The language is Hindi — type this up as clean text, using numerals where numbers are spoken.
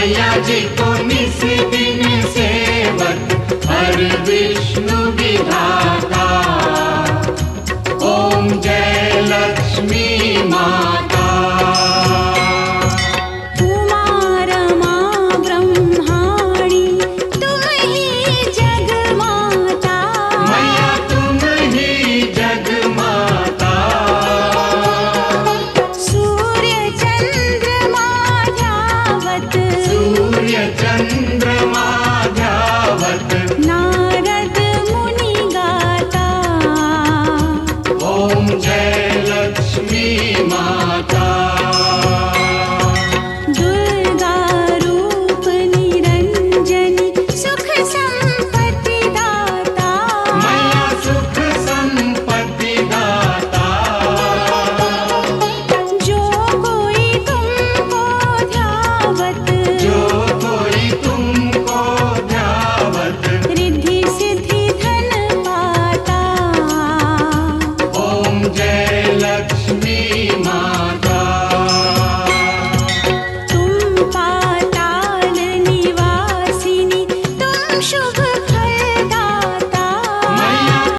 मैया जी को निस दिन सेवक हर विष्णु विधाता। ओम जय लक्ष्मी माता। उमा रमा ब्रह्माणी तुम ही जग माता। मैया तुम ही जग माता। सूर्य चंद्रमा ध्यावत सूर्य चंद्रमा